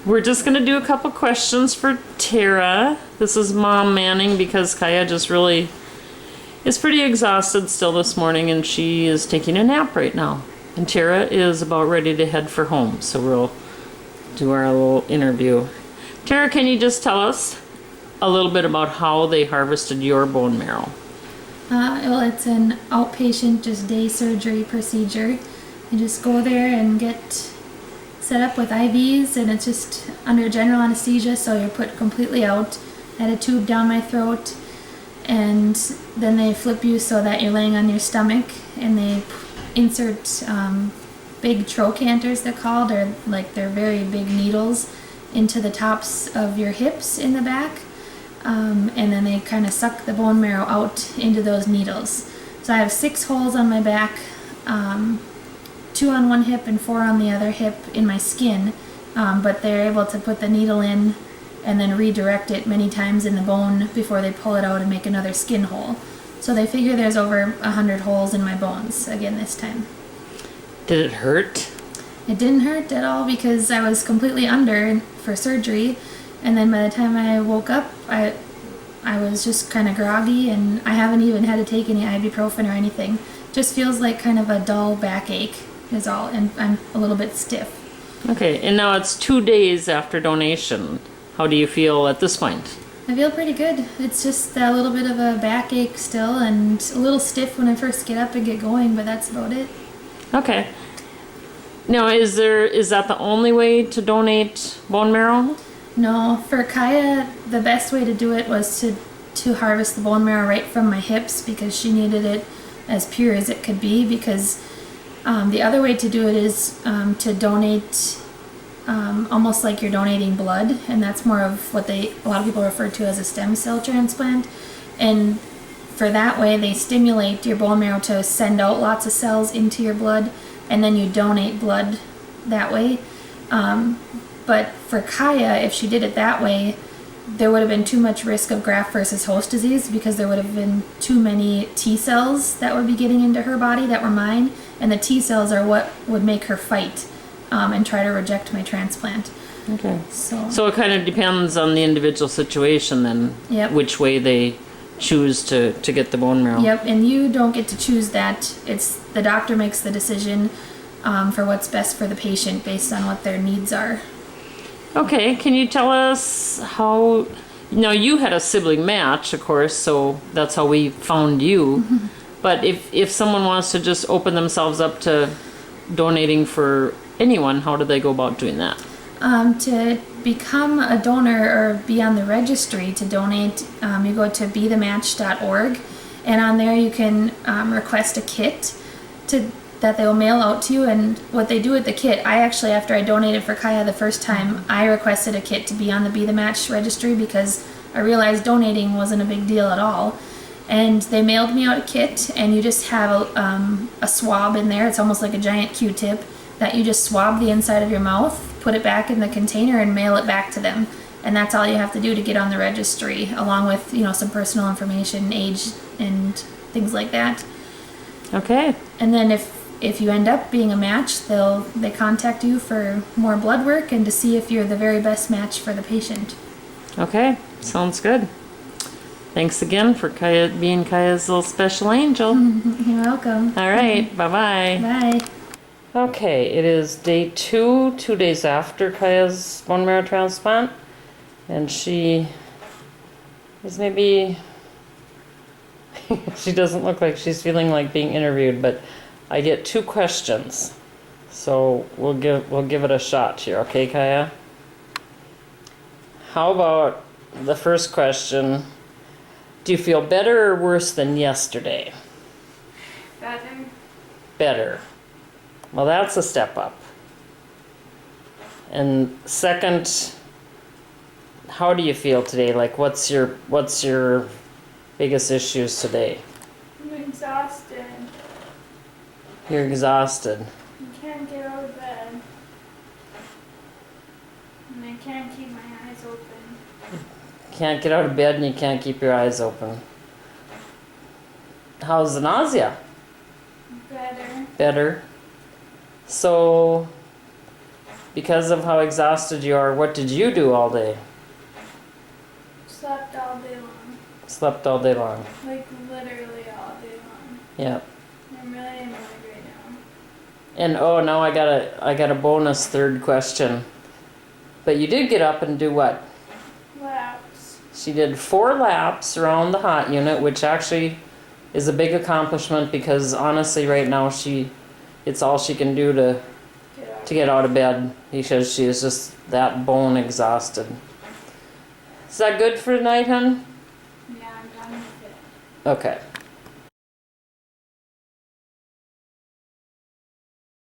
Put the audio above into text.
We're just going to do a couple questions for Tara. This is Mom Manning because Kaya just really is pretty exhausted still this morning and she is taking a nap right now. And Tara is about ready to head for home, so we'll do our little interview. Tara, can you just tell us a little bit about how they harvested your bone marrow? Well, it's an outpatient, just day surgery procedure. You just go there and get set up with IVs, and it's just under general anesthesia, so you're put completely out. I had a tube down my throat, and then they flip you so that you're laying on your stomach, and they insert big trochanters, they're called, or like they're very big needles into the tops of your hips in the back. And then they kind of suck the bone marrow out into those needles. So I have 6 holes on my back, 2 on one hip and 4 on the other hip in my skin, but they're able to put the needle in and then redirect it many times in the bone before they pull it out and make another skin hole. So they figure there's over 100 holes in my bones again this time. Did it hurt? It didn't hurt at all because I was completely under for surgery. And then by the time I woke up, I was just kind of groggy, and I haven't even had to take any ibuprofen or anything. Just feels like kind of a dull backache is all, and I'm a little bit stiff. Okay, and now it's 2 days after donation. How do you feel at this point? I feel pretty good. It's just a little bit of a backache still, and a little stiff when I first get up and get going, but that's about it. Okay. Now, is that the only way to donate bone marrow? No, for Kaya, the best way to do it was to harvest the bone marrow right from my hips because she needed it as pure as it could be, because the other way to do it is to donate almost like you're donating blood, and that's more of what a lot of people refer to as a stem cell transplant. And for that way, they stimulate your bone marrow to send out lots of cells into your blood, and then you donate blood that way. But for Kaya, if she did it that way, there would have been too much risk of graft versus host disease because there would have been too many T cells that would be getting into her body that were mine, and the T cells are what would make her fight and try to reject my transplant. Okay. So it kind of depends on the individual situation then, Yep. which way they choose to get the bone marrow. Yep, and you don't get to choose that. It's the doctor makes the decision for what's best for the patient based on what their needs are. Okay, can you tell us how, now you had a sibling match, of course, so that's how we found you. But if someone wants to just open themselves up to donating for anyone, how do they go about doing that? To become a donor or be on the registry to donate, you go to bethematch.org, and on there you can request a kit that they'll mail out to you. And what they do with the kit, I actually, after I donated for Kaya the first time, I requested a kit to be on the Be The Match registry because I realized donating wasn't a big deal at all. And they mailed me out a kit, and you just have a swab in there. It's almost like a giant Q-tip that you just swab the inside of your mouth, put it back in the container, and mail it back to them. And that's all you have to do to get on the registry, along with, some personal information, age, and things like that. Okay. And then if you end up being a match, they contact you for more blood work and to see if you're the very best match for the patient. Okay, sounds good. Thanks again for being Kaya's little special angel. You're welcome. All right, bye-bye. Bye. Okay, it is day 2, 2 days after Kaya's bone marrow transplant, and she is maybe, she doesn't look like she's feeling like being interviewed, but I get 2 questions, so we'll give it a shot here, okay, Kaya? How about the first question? Do you feel better or worse than yesterday? Better. Better. Well, that's a step up. And second, how do you feel today? Like, what's your biggest issues today? I'm exhausted. You're exhausted. I can't get out of bed. And I can't keep my eyes open. Can't get out of bed and you can't keep your eyes open. How's the nausea? Better. Better. So, because of how exhausted you are, what did you do all day? Slept all day long. Slept all day long. Like literally all day long. Yeah. I'm really annoyed right now. And oh, now I got a bonus third question. But you did get up and do what? Laps. She did 4 laps around the hot unit, which actually is a big accomplishment because honestly right now it's all she can do to get out of bed because she is just that bone exhausted. Is that good for tonight, hun? Yeah, I'm done with it. Okay.